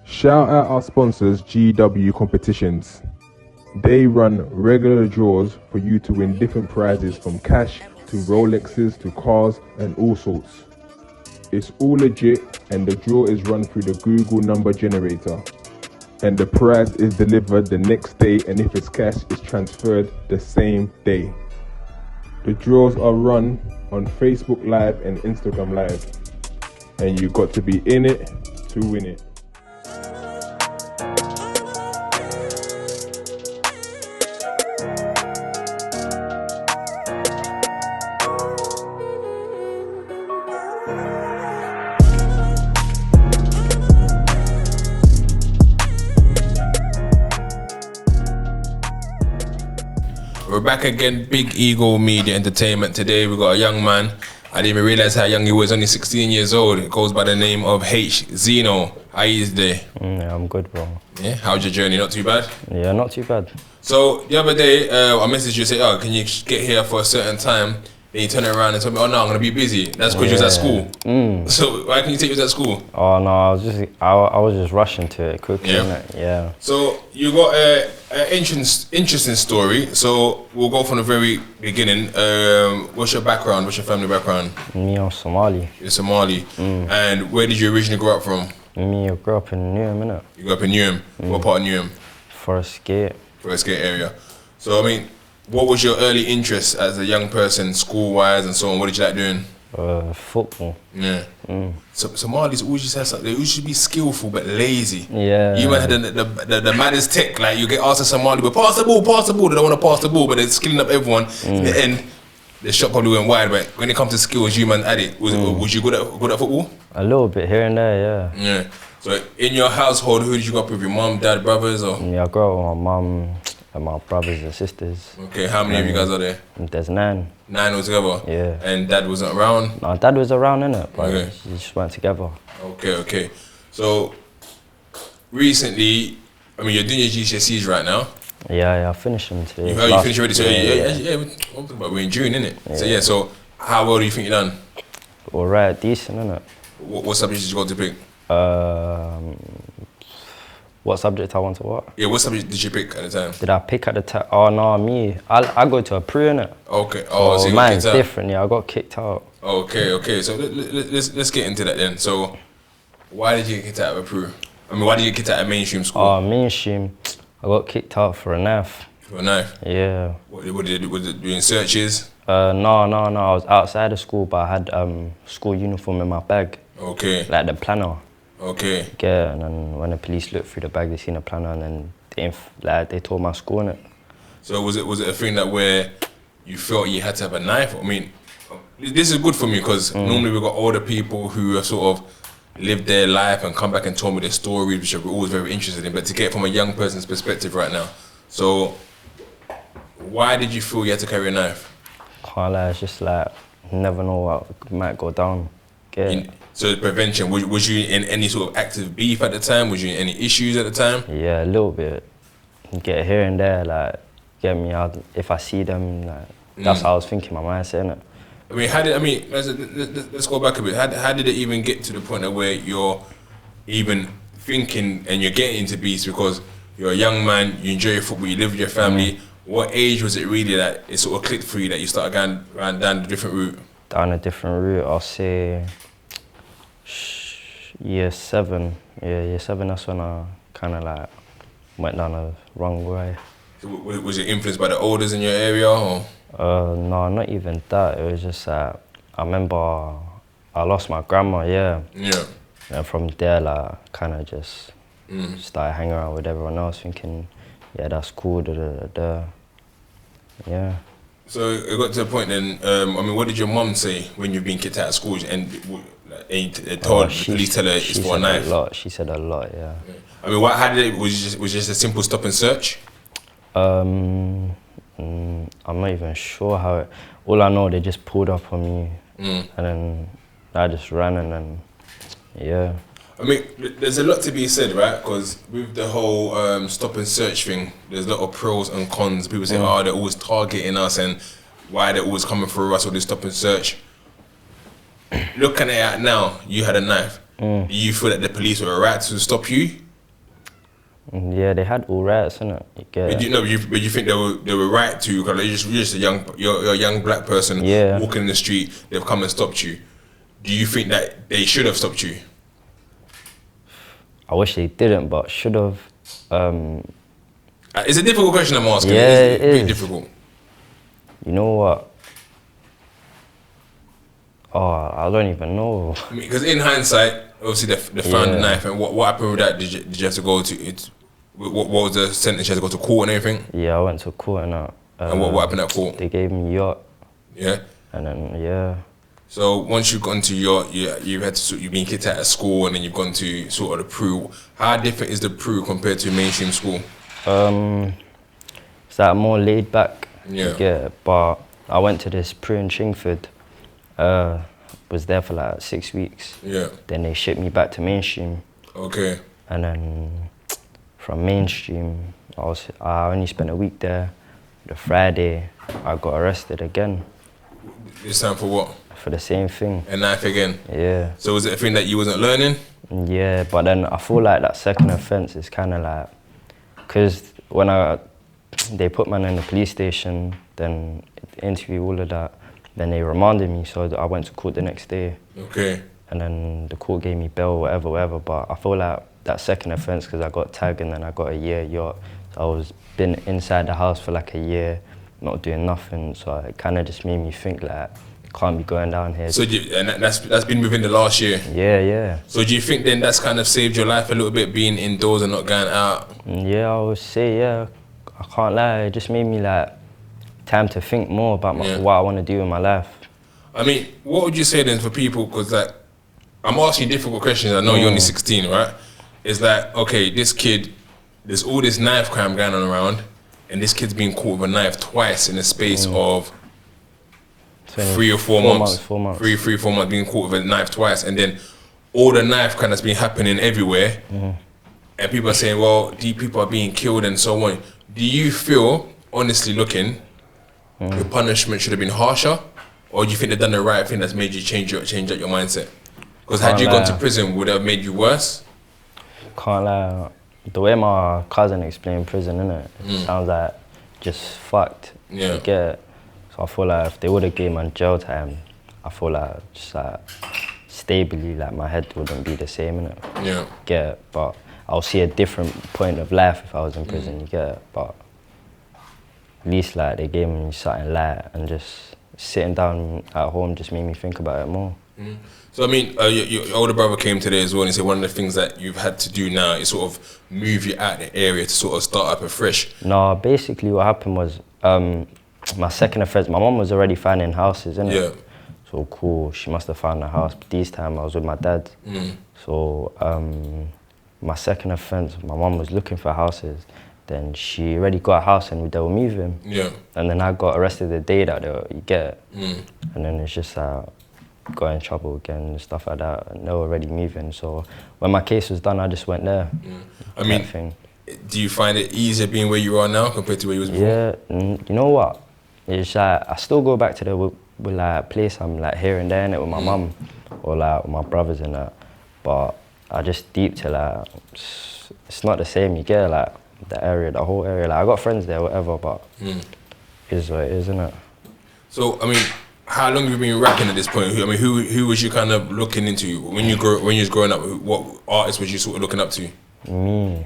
Shout out our sponsors, GW Competitions. They run regular draws for you to win different prizes from cash to Rolexes to cars and all sorts. It's all legit and the draw is run through the Google number generator. And the prize is delivered the next day, and if it's cash, it's transferred the same day. The draws are run on Facebook Live and Instagram Live. And you got to be in it to win it. We're back again, Big Ego Media Entertainment. Today we got a young man. I didn't even realize how young he was, only 16 years old. It goes by the name of Hzino. How are you today? Yeah, I'm good, bro. Yeah, how's your journey? Not too bad? Yeah, not too bad. So the other day, I messaged you and said, oh, can you get here for a certain time? Then you turn around and tell me, oh no, I'm gonna be busy. That's because you was at school. So why can you take you at school? Oh no, I was just rushing to it quickly. Yeah. Yeah. So you got an interesting story. So we'll go from the very beginning. What's your background? What's your family background? Me, I'm Somali. You're Somali. And where did you originally grow up from? Me, I grew up in Newham, innit? You grew up in Newham. What part of Newham? Forest Gate. Forest Gate area. So I mean, what was your early interest as a young person, school-wise and so on? What did you like doing? Football. Yeah. So Somalis always used to have something. They used to be skillful but lazy. Yeah. You might have the maddest tech. Like you get asked a Somali, but pass the ball. They don't want to pass the ball, but they're skilling up everyone. In the end, the shot probably went wide. But when it comes to skills, you man had it. Was you good at football? A little bit here and there, yeah. Yeah. So in your household, who did you grow up with? Your mum, dad, brothers, or? Yeah, I grew up with my mum and my brothers and sisters. Okay, how many of you guys are there? There's 9. 9 altogether? Yeah. And dad wasn't around? No, dad was around, innit? But Okay. we just weren't together. Okay. So recently, I mean, you're doing your GCSEs right now. Yeah, I finished them today. You finished already? So Yeah. we're in June, innit? Yeah. So how well do you think you've done? Alright, decent, innit? What subjects did you go to pick? What subject I want to what? Yeah, what subject did you pick at the time? Did I pick at the time? Oh no, me. I go to a pre, innit? Okay. Oh, so you got mine's kicked out. different. Yeah, I got kicked out. Okay. So let's get into that then. So why did you get kicked out of a pro? I mean, why did you get kicked out of mainstream school? Oh, mainstream. I got kicked out for a knife. For a knife? Yeah. What did you do? Was it doing searches? No. I was outside of school, but I had school uniform in my bag. Okay. Like the planner. Okay. Yeah, and then when the police looked through the bag, they seen the planner, and then they told my school in it. So was it a thing that where you felt you had to have a knife? I mean, this is good for me because normally we've got older people who have sort of lived their life and come back and told me their stories, which I'm always very interested in. But to get it from a young person's perspective right now, so why did you feel you had to carry a knife? Can't lie, it's just like you never know what might go down. Yeah. So the prevention, was you in any sort of active beef at the time? Was you in any issues at the time? Yeah, a little bit. Get here and there, like, get me out. If I see them, like, that's how I was thinking, my mindset, innit? I mean, let's go back a bit. How did it even get to the point of where you're even thinking and you're getting into beefs because you're a young man, you enjoy your football, you live with your family. What age was it really that it sort of clicked for you that you started going down a different route? Down a different route, I'll say year 7. Yeah, year 7, that's when I kind of like went down a wrong way. So was it influenced by the elders in your area or? No, not even that. It was just I remember I lost my grandma, yeah. Yeah. And from there, like, kind of just started hanging around with everyone else, thinking, yeah, that's cool, yeah. So it got to a point then, I mean, what did your mum say when you've been kicked out of school and told the police tell her it's for a knife? She said a lot, yeah. I mean, how did it, was it just a simple stop and search? I'm not even sure how it, all I know, they just pulled up on me and then I just ran and then, yeah. I mean, there's a lot to be said, right? Because with the whole stop and search thing, there's a lot of pros and cons. People say, oh, they're always targeting us and why they're always coming for us with this stop and search. Looking at it now, you had a knife. Do you feel that the police were right to stop you? Yeah, they had all rights, innit? You get But you think they were right to? Because you're just you're a young black person Yeah. walking in the street. They've come and stopped you. Do you think that they should have stopped you? I wish they didn't, but should have. It's a difficult question I'm asking. Yeah, It's it pretty is. difficult. You know what? Oh, I don't even know. Because in hindsight, obviously they found the Yeah. knife, and what happened with that? Did you have to go to it? What was the sentence? You had to go to court and everything. Yeah, I went to court and that. And what happened at court? They gave me yacht, Yeah. and then yeah. So once you've gone to you've had to you've been kicked out of school, and then you've gone to sort of the Peru. How different is the Peru compared to mainstream school? It's like more laid back. Yeah. Yeah, but I went to this Peru in Chingford. Was there for like 6 weeks. Yeah. Then they shipped me back to mainstream, Okay. and then from mainstream, I only spent a week there. The Friday, I got arrested again This time for what? for the same thing. A knife again. Yeah. So was it a thing that you wasn't learning? Yeah, but then I feel like that second offence is kind of like, because when they put man in the police station, then interview, all of that, then they remanded me, so I went to court the next day, Okay. and then the court gave me bail, whatever, but I feel like that second offence, because I got tagged and then I got a year yacht, so I was been inside the house for like a year, not doing nothing, so it kind of just made me think like, can't be going down here. So that's been within the last year. Yeah. So do you think then that's kind of saved your life a little bit, being indoors and not going out? Yeah, I would say, yeah. I can't lie, it just made me like, time to think more about what I want to do in my life. I mean, what would you say then for people? Because like, I'm asking you difficult questions. I know you're only 16, right? It's like, okay, this kid, there's all this knife crime going on around, and this kid's been caught with a knife twice in the space of 3 or 4 months. 4 months. 4 months being caught with a knife twice, and then all the knife crime that's been happening everywhere, and people are saying, well, these people are being killed and so on. Do you feel, honestly looking, the punishment should have been harsher, or do you think they've done the right thing that's made you change out your mindset? Because had you gone to prison, would it have made you worse? Can't lie, the way my cousin explained prison, innit? It sounds like just fucked. Yeah. You get it? So I feel like if they would have gave man jail time, I feel like just like stably, like my head wouldn't be the same, innit? Yeah. Get it? But I'll see a different point of life if I was in prison, you get it? But at least like they gave me something light, and just sitting down at home just made me think about it more. So I mean, your older brother came today as well, and he said one of the things that you've had to do now is sort of move you out the area to sort of start up afresh. No, basically what happened was my second offence, my mum was already finding houses, innit? Yeah. So cool, she must have found a house, but this time I was with my dad. So my second offence, my mum was looking for houses, then she already got a house and they were moving. Yeah. And then I got arrested the day that you get it. And then it's just got in trouble again and stuff like that, and they were already moving. So when my case was done, I just went there. I mean, do you find it easier being where you are now compared to where you was before? Yeah, you know what? It's like, I still go back to the like place I'm like here and there, innit, with my mum or like with my brothers and that. But I just deep to like, it's not the same, you get it, like the area, the whole area. Like I got friends there, whatever, but it is what it is, innit? So I mean, how long have you been rapping at this point? Who was you kind of looking into when you was growing up? What artists was you sort of looking up to? Me,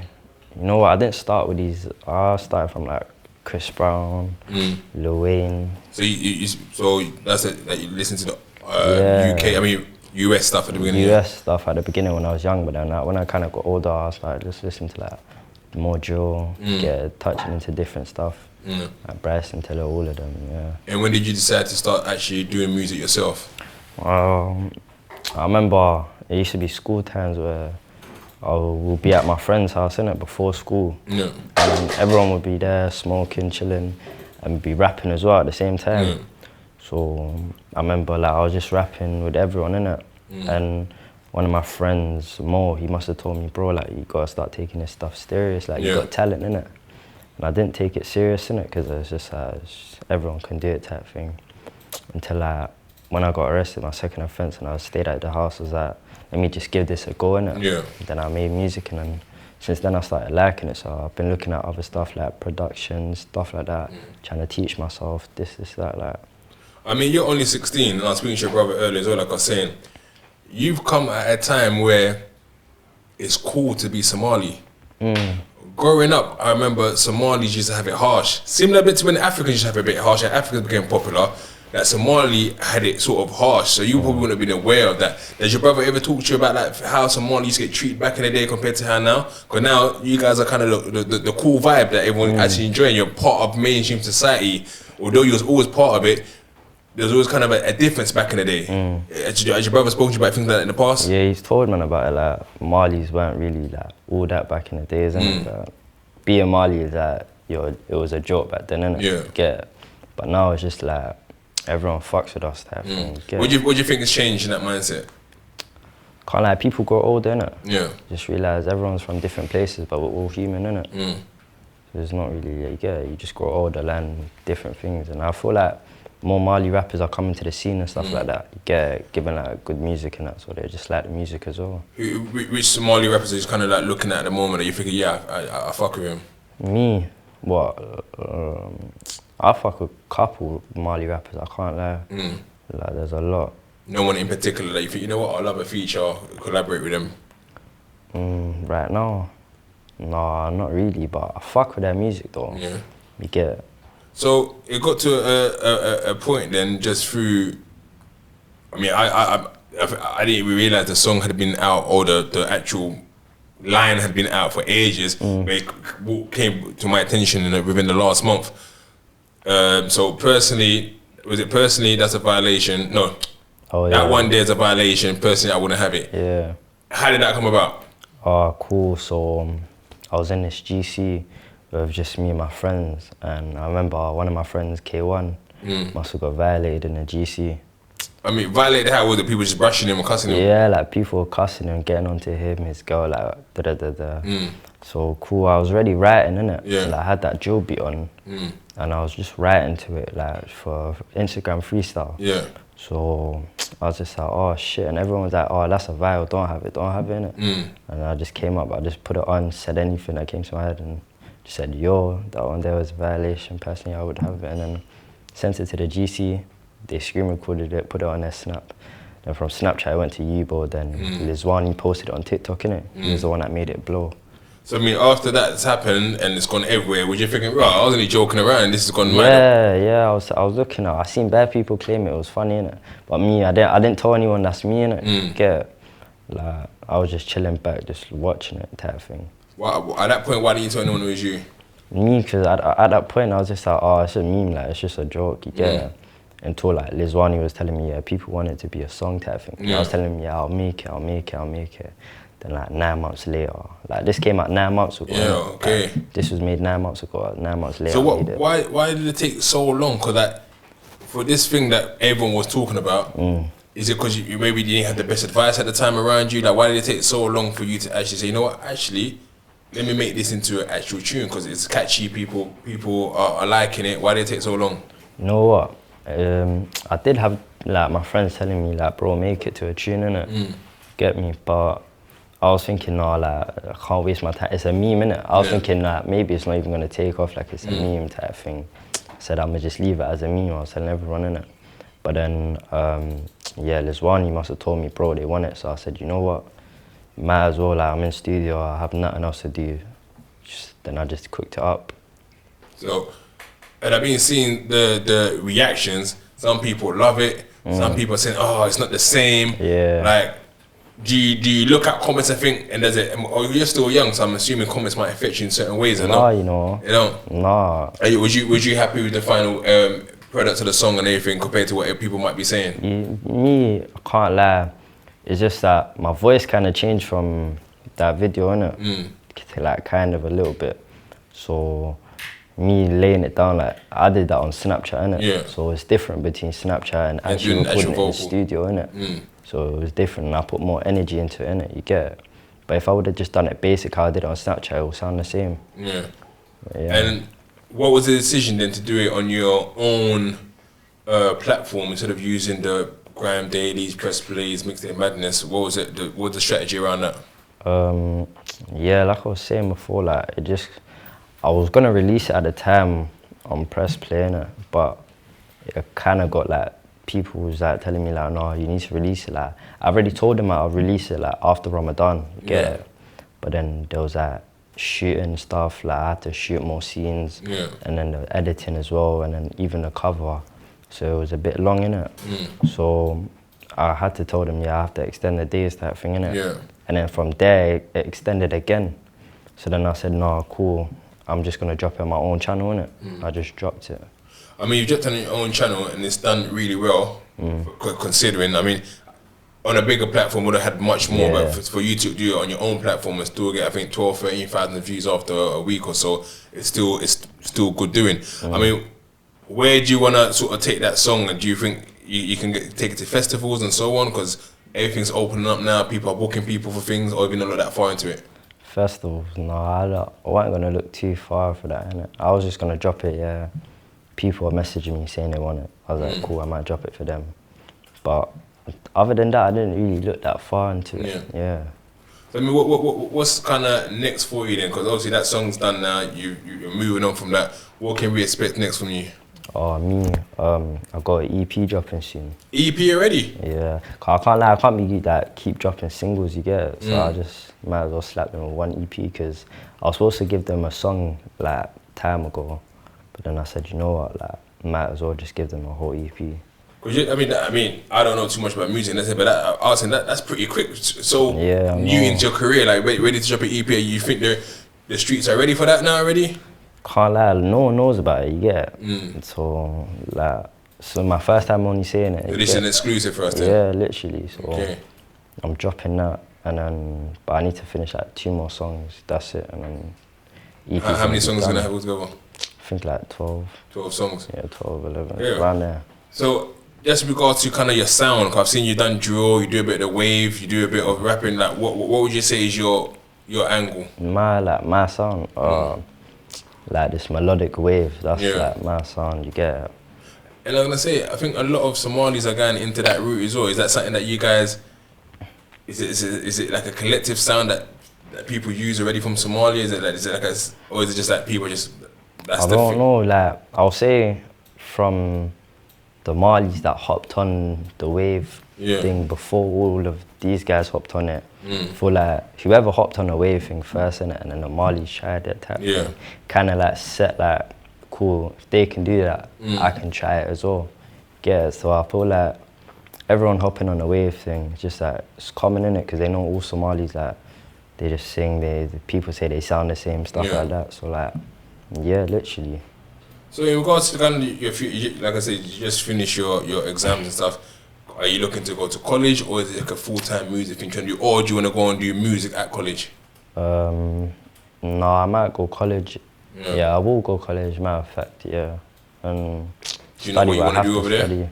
you know what? I didn't start with these. I started from like Chris Brown, Lil Wayne. So so that's it. That you listen to the UK. I mean US stuff at the beginning. US stuff at the beginning when I was young, but then when I kind of got older, I started just listening to like more drill, touching into different stuff. Like Bryson Tiller, all of them, yeah. And when did you decide to start actually doing music yourself? I remember it used to be school times where I would be at my friend's house, innit, before school. Yeah. And everyone would be there, smoking, chilling, and be rapping as well at the same time. So I remember like I was just rapping with everyone, innit? And one of my friends, Mo, he must have told me, bro, like you gotta start taking this stuff serious, like you got talent, innit? And I didn't take it serious, innit, because it was just everyone can do it type thing. Until like, when I got arrested, my second offence, and I stayed at the house, I was like, let me just give this a go, innit? Yeah. Then I made music, and then since then I started liking it. So I've been looking at other stuff like production, stuff like that, trying to teach myself this, that, like. I mean, you're only 16, and I was speaking to your brother earlier as well, like I was saying. You've come at a time where it's cool to be Somali. Growing up, I remember Somalis used to have it harsh. Similar bit to when Africans used to have it a bit harsh, and Africans became popular. That Somali had it sort of harsh, so you probably wouldn't have been aware of that. Does your brother ever talk to you about like how Somali used to get treated back in the day compared to how now? Because now you guys are kind of the cool vibe that everyone actually enjoying. You're part of mainstream society, although you was always part of it. There's always kind of a difference back in the day. Has your brother spoken to you about things like that in the past? Yeah, he's told me about it. Like Malis weren't really like all that back in the day, isn't it? Like, being Mali is like it was a joke back then, innit? Yeah. You get it? But now it's just like everyone fucks with us type thing. What do you think has changed in that mindset? Can't lie, people grow older, innit? Yeah. Just realise everyone's from different places, but we're all human, innit? So it's not really, you get it, you just grow older, learn different things. And I feel like more Mali rappers are coming to the scene and stuff like that. You get it, given like good music and that, so they just like the music as well. Which Somali rappers are you kind of like looking at the moment that you thinking, yeah, I fuck with him? Me? What? I fuck with a couple Mali rappers, I can't lie. Like, there's a lot. No one in particular that you think, you know what, I'll love a feature, collaborate with them? Right now? Nah, not really, but I fuck with their music though. Yeah. You get it. So it got to a point then, just through. I mean, I didn't even realize the song had been out, or the actual line had been out for ages. But it came to my attention within the last month. So personally, that's a violation? No. Oh yeah. That one day is a violation. Personally, I wouldn't have it. Yeah. How did that come about? Oh, cool. So I was in this GC with just me and my friends, and I remember one of my friends, K1, must have got violated in the GC. I mean, violated how? Was it people just brushing him or cussing him? Yeah, like people were cussing him, getting onto him, his girl, like da-da-da-da. So cool, I was already writing, innit? Yeah. Like, I had that drill beat on, and I was just writing to it, like, for Instagram freestyle. Yeah. So I was just like, oh shit, and everyone was like, oh, that's a viral, don't have it, innit? And I just came up, I just put it on, said anything that came to my head, and just said, yo, that one there was a violation, personally I would have it, and then sent it to the GC, they screen recorded it, put it on their Snap. Then from Snapchat I went to Yubo, then Lizwani posted it on TikTok, innit? He was the one that made it blow. So I mean, after that's happened and it's gone everywhere, was you thinking, right, I was only joking around, this has gone mad? Yeah, I was looking at it. I seen bad people claim it was funny, innit? But me, I didn't tell anyone that's me, innit? Get it? Like, I was just chilling back, just watching it type thing. At that point, why didn't you tell anyone it was you? Me, because at that point I was just like, oh, it's a meme, like, it's just a joke, you get it? Until like Lizwani was telling me, yeah, people want it to be a song type thing. I was telling him, yeah, I'll make it. Then like 9 months later, like this came out 9 months ago. Yeah, okay. Like, this was made 9 months ago, 9 months later. So why did it take so long? Because like, for this thing that everyone was talking about, is it because you maybe didn't have the best advice at the time around you? Like, why did it take so long for you to actually say, you know what, actually, let me make this into an actual tune because it's catchy, people are liking it. Why did it take so long? You know what? I did have like my friends telling me like, bro, make it to a tune, innit? Get me, but I was thinking, no, like, I can't waste my time. It's a meme, innit? I was thinking like, maybe it's not even gonna take off, like it's a meme type thing. I said, I'm gonna just leave it as a meme. I was telling everyone, innit? But then, yeah, Lizwani must have told me, bro, they want it. So I said, you know what? Might as well, like, I'm in studio, I have nothing else to do. Then I just cooked it up. So, and I've been seeing the reactions. Some people love it. Some people are saying, oh, it's not the same. Yeah. Like, do you look at comments and think, and there's a, oh, you're still young, so I'm assuming comments might affect you in certain ways, Nah, you know. You don't? Nah. Was you happy with the final product of the song and everything compared to what people might be saying? Me, I can't lie. It's just that my voice kind of changed from that video, innit? To like kind of a little bit. So me laying it down, like I did that on Snapchat, innit? Yeah. So it's different between Snapchat and actually recording it in the studio, innit? So it was different and I put more energy into it, innit? You get it? But if I would have just done it basic how I did it on Snapchat, it would sound the same. Yeah. Yeah. And what was the decision then to do it on your own platform instead of using the Grime Dailies, Press Plays, Mixtape Madness? What was it? What was the strategy around that? Yeah, like I was saying before, like I was gonna release it at the time on press play, innit? But it kind of got like people was like telling me like, no, you need to release it. Like I already told them I'll release it like after Ramadan, get it. But then there was like shooting stuff, like I had to shoot more scenes, and then the editing as well, and then even the cover. So it was a bit long, innit? So I had to tell them, yeah, I have to extend the days type thing, innit? Yeah. And then from there, it extended again. So then I said, no, cool, I'm just gonna drop it on my own channel, innit? I just dropped it. I mean, you've dropped it on your own channel and it's done really well, considering, I mean, on a bigger platform would have had much more, but for you to do it on your own platform and still get, I think, 12, 13,000 views after a week or so, it's still good doing. I mean, where do you want to sort of take that song, and do you think you can take it to festivals and so on? Because everything's opening up now, people are booking people for things, or even not look that far into it? Festivals, no, I wasn't gonna look too far for that, innit? I was just gonna drop it, yeah. People were messaging me saying they want it. I was like, cool, I might drop it for them. But other than that, I didn't really look that far into it. Yeah. So, I mean, what's kind of next for you then? Because obviously that song's done now. You're moving on from that. What can we expect next from you? Oh, me, I got an EP dropping soon. EP already? Yeah, 'cause I can't lie, I can't be like keep dropping singles, you get it? So I just might as well slap them with one EP, because I was supposed to give them a song like time ago, but then I said, you know what, like might as well just give them a whole EP. Cause I mean, I don't know too much about music, but I was saying that's pretty quick. So yeah, new into your career, like ready to drop an EP. You think the streets are ready for that now already? Can't lie, no one knows about it, you get it? So like, so my first time only saying it. So this is an exclusive for us then? Yeah, literally. So I'm dropping that, and then but I need to finish like 2 more songs. That's it, and then. EP how many songs are gonna have altogether? I think like 12. 12 songs. Yeah, 12, 11, around there. So just in regards to kind of your sound, 'cause I've seen you done drill, you do a bit of wave, you do a bit of rapping. Like, what would you say is your angle? My sound, like this melodic wave. That's like my sound. You get it. And I'm gonna say, I think a lot of Somalis are going into that route as well. Is that something that you guys? Is it like a collective sound that people use already from Somalia? Or is it just like people just? That's I don't know. Like I'll say from the Malis that hopped on the wave thing before all of these guys hopped on it. For like whoever hopped on the wave thing first, innit, and then the Malis tried it type thing. Kind of like set like, cool, if they can do that, I can try it as well. Get it? So I feel like everyone hopping on the wave thing, just like it's common, innit, because they know all Somalis, like they just sing, the people say they sound the same, stuff like that. So like, yeah, literally. So in regards to kind of your future, like I said, you just finished your exams and stuff. Are you looking to go to college, or is it like a full-time music thing to do, or do you want to go and do music at college? No, I might go college. Yeah, I will go college, matter of fact, yeah. And do you know what you want to do over there?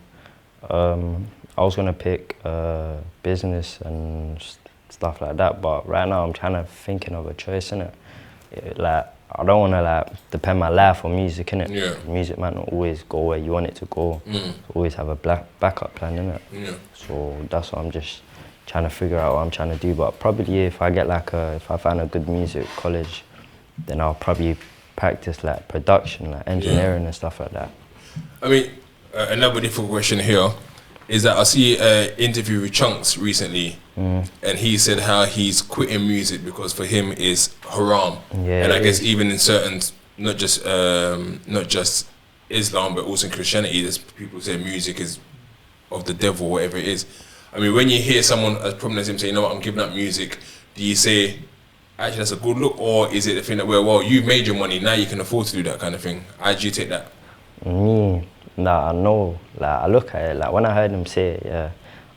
I was gonna pick business and stuff like that, but right now I'm kind of thinking of a choice, innit? Like, I don't want to like depend my life on music, innit? Music might not always go where you want it to go. Always have a backup plan, innit? So that's what I'm just trying to figure out what I'm trying to do. But probably if I get like if I find a good music college, then I'll probably practice like production, like engineering and stuff like that. I mean, another difficult question here is that I see an interview with Chunks recently, and he said how he's quitting music because for him is haram. And I guess even in certain, not just Islam, but also in Christianity, there's people say music is of the devil, whatever it is. I mean, when you hear someone as prominent as him say, you know what, I'm giving up music, do you say, actually that's a good look, or is it the thing that, well, you've made your money, now you can afford to do that kind of thing? How do you take that? Nah, I know, like I look at it, like when I heard him say it,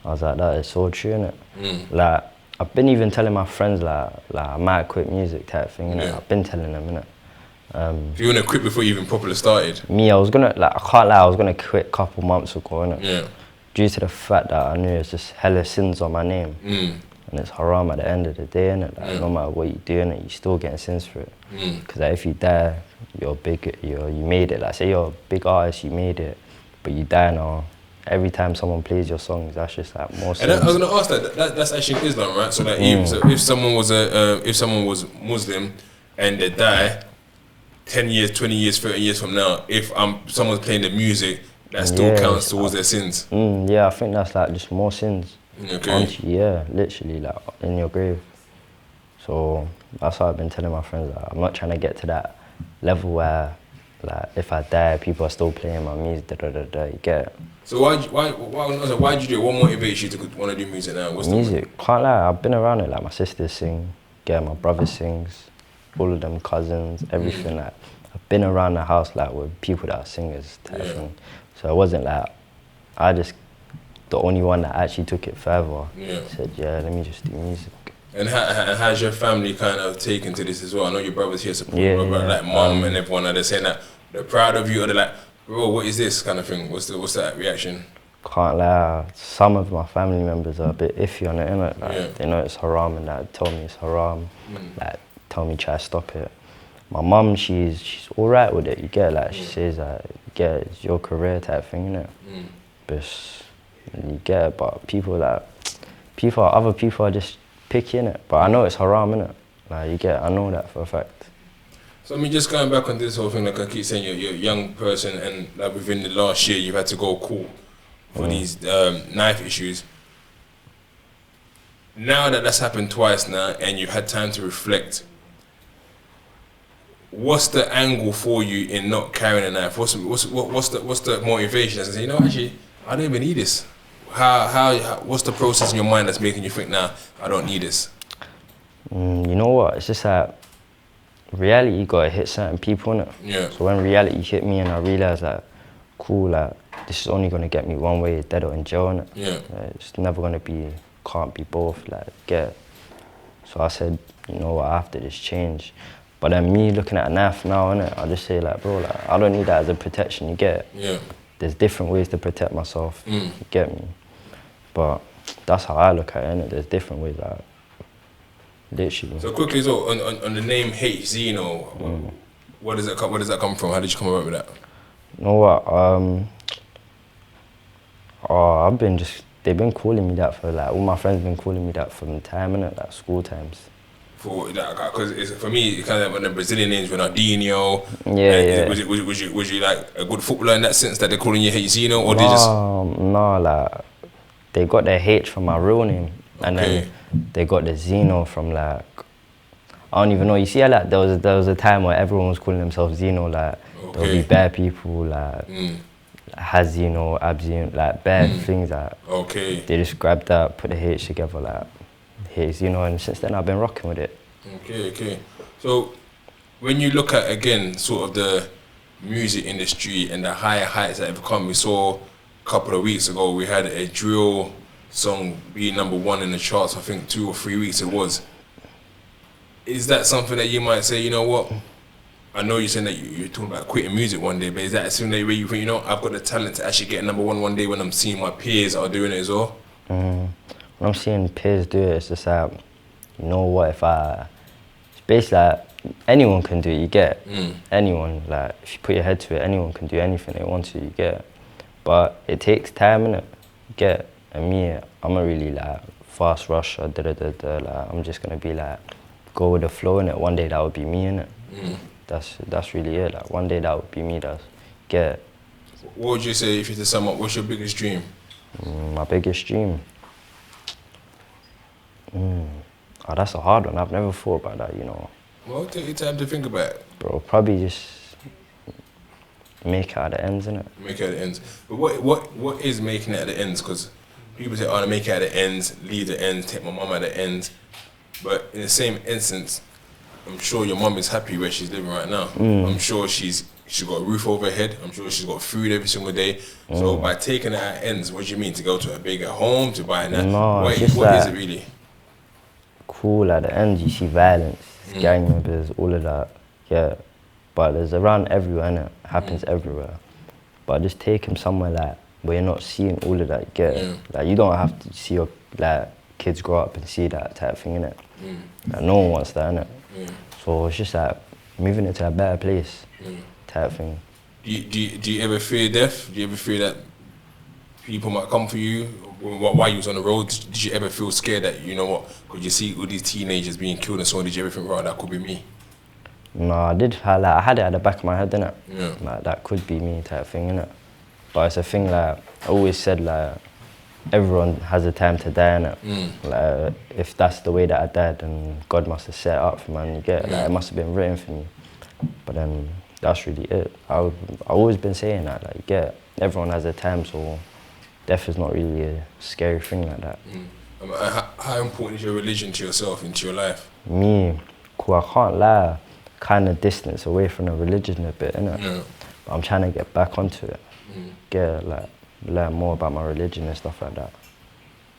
I was like, that is so true, innit? Like, I've been even telling my friends like I might quit music type thing, innit? I've been telling them, innit? Do you want to quit before you even properly started? I was gonna, like, I can't lie, I was gonna quit a couple months ago, innit? Due to the fact that I knew it's just hella sins on my name. And it's haram at the end of the day, innit? Like, no matter what you're doing, you're still getting sins for it. Because like, if you die, you made it. Like, say you're a big artist, you made it, but you die now, Mm. every time someone plays your songs, that's just like more And I sins. was gonna ask that's actually Islam, right? So like, so if someone was if someone was Muslim and they die 10 years, 20 years, 30 years from now, if someone's playing the music, that still counts towards their sins. Yeah, I think that's like just more sins. Okay. Onto you, yeah, literally like in your grave. So that's why I've been telling my friends that I'm not trying to get to that level where like if I die, people are still playing my music, you get it? So why did you do it? What motivates you to want to do music now? What's Music, can't lie, I've been around it, like my sisters sing, my brother sings, all of them cousins, everything like. I've been around the house like with people that are singers type thing. So it wasn't like, I just, the only one that actually took it further. Said, let me just do music. And how's your family kind of taken to this as well? I know your brother's here supporting like mum and everyone, are they saying that they're proud of you, or they're like, bro, what is this kind of thing? What's that reaction? Can't lie, some of my family members are a bit iffy on it, innit? Like, they know it's haram and that, tell me it's haram, like, tell me try to stop it. My mum, she's alright with it, you get it? Like, she says that, it's your career type thing, innit? But you get it, but other people are just picky, innit? But I know it's haram, innit? Like, you get it, I know that for a fact. So I mean, just going back on this whole thing, like I keep saying, you're a young person, and like within the last year, you've had to go court for these knife issues. Now that that's happened twice now, and you've had time to reflect, what's the angle for you in not carrying a knife? What's the motivation? As I say, actually, I don't even need this. What's the process in your mind that's making you think, nah, I don't need this? You know what? It's just that reality gotta hit certain people, innit? Yeah. So when reality hit me and I realized that, cool, like, this is only gonna get me one way, dead or in jail, innit? Yeah. It's never gonna be, can't be both, like, get it. So I said, you know what, I have to just change. But then me looking at a knife now, innit, I just say like, bro, like, I don't need that as a protection, you get it? Yeah. There's different ways to protect myself, you get me? But that's how I look at it, innit? There's different ways, like, literally. So quickly, so on the name Hzino, where does that come from? How did you come up with that? You know what, they've been calling me that for, like, all my friends been calling me that from time, innit, like, school times. Because for me, it's kind of when the Brazilian names were Ronaldinho. Was you like a good footballer in that sense that they're calling you Hzino, or No, like, they got their H from my real name, and then they got the Hzino from, like, I don't even know. You see, like, there was a time where everyone was calling themselves Hzino, like, there would be bad people, like, Hzino, Abzino, like, bad things, like, they just grabbed that, put the H together, like, Hzino, and since then I've been rocking with it. Okay. So, when you look at, again, sort of the music industry and the higher heights that have come, we saw a couple of weeks ago, we had a drill song be #1 in the charts, I think 2 or 3 weeks it was. Is that something that you might say, you know what, I know you're saying that you're talking about quitting music one day, but is that something that where you think, I've got the talent to actually get #1 one day when I'm seeing my peers are doing it as well? When I'm seeing peers do it, it's just like, you know what, it's basically like, anyone can do it, you get it. Anyone, like, if you put your head to it, anyone can do anything they want to, you get it. But it takes time, innit, you get it. And me, I'm a really, like, fast rusher, like, I'm just gonna be like, go with the flow, innit, one day that would be me, innit. That's really it, like, one day that would be me, get it. What would you say, if you had to sum up, what's your biggest dream? My biggest dream? Oh, that's a hard one. I've never thought about that, Well, take your time to think about it. Bro, probably just make it at the ends, innit? Make it at the ends. But what is making it at the ends? Because people say, oh, make it at the ends, leave the ends, take my mum at the ends. But in the same instance, I'm sure your mum is happy where she's living right now. I'm sure she's got a roof over her head. I'm sure she's got food every single day. So by taking it at ends, what do you mean? To go to a bigger home, to buy that? No, what is it really? Cool, at the end you see violence, gang members, all of that, yeah. But it's around everywhere, innit? It happens everywhere. But just take him somewhere like where you're not seeing all of that, Like, you don't have to see your, like, kids grow up and see that type of thing, innit? Like, no one wants that, innit? So it's just like moving it to a better place, type of thing. Do you ever fear death? Do you ever fear that people might come for you while you was on the road? Did you ever feel scared that, you know what, could you see all these teenagers being killed and so on? Did you ever think, right, that could be me? No, I did. I had it at the back of my head, innit? Yeah. Like, that could be me type thing, innit? But it's a thing, like, I always said, like, everyone has a time to die, innit? Like, if that's the way that I died, then God must have set it up for me, and you get it. Like, it must have been written for me. But then, that's really it. I've always been saying that, like, you get it. Everyone has a time, so death is not really a scary thing like that. How important is your religion to yourself, into your life? Me, cool, I can't lie, kind of distance away from the religion a bit, innit? Yeah. But I'm trying to get back onto it. Get, like, learn more about my religion and stuff like that.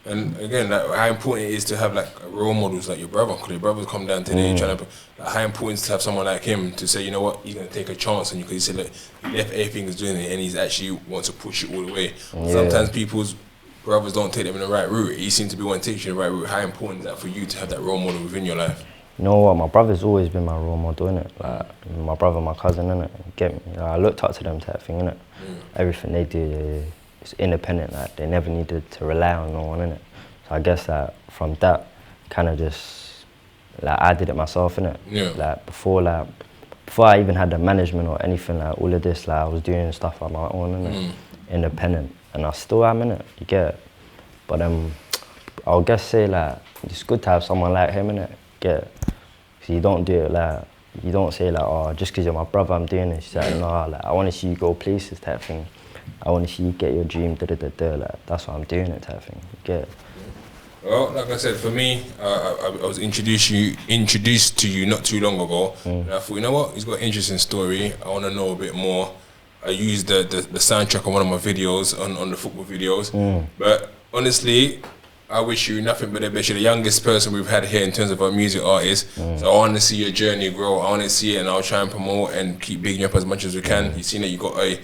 And again, like, how important it is to have like role models like your brother, because your brother's come down today trying to, like, how important is to have someone like him to say, you know what, he's going to take a chance on you, because he said, look, he left everything he's doing it and he's actually wants to push it all the way. Sometimes people's brothers don't take them in the right route. He seems to be one to take you in the right route. How important is that for you to have that role model within your life? You know what, my brother's always been my role model, innit? Like, my brother, my cousin, innit? Get me? Like, I looked up to them type thing, innit? Everything they do is independent, like, they never needed to rely on no one, innit? So I guess that from that, kind of just, like, I did it myself, innit? Yeah. Like, before I even had the management or anything, like, all of this, like, I was doing stuff on my own, innit? Independent, and I still am, innit? You get it? But I'll guess say, like, it's good to have someone like him, innit? Get it? So you don't do it like, you don't say like, oh, just because you're my brother, I'm doing this. Like, no, like, I want to see you go places type thing. I want to see you get your dream, like, that's why I'm doing it type thing. You get it? Well, like I said, for me, I was introduced to you not too long ago, and I thought, you know what, he's got an interesting story. I want to know a bit more. I used the soundtrack on one of my videos, on the football videos, but honestly, I wish you nothing but the best. You're the youngest person we've had here in terms of our music artists. So I want to see your journey grow. I want to see it, and I'll try and promote and keep bigging you up as much as we can. You've seen that you got a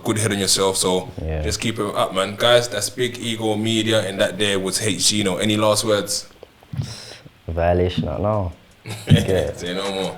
good head on yourself, so just keep it up, man. Guys, that's Big Ego Media, and that there was Hzino. Any last words? Violation, I know. Say no more.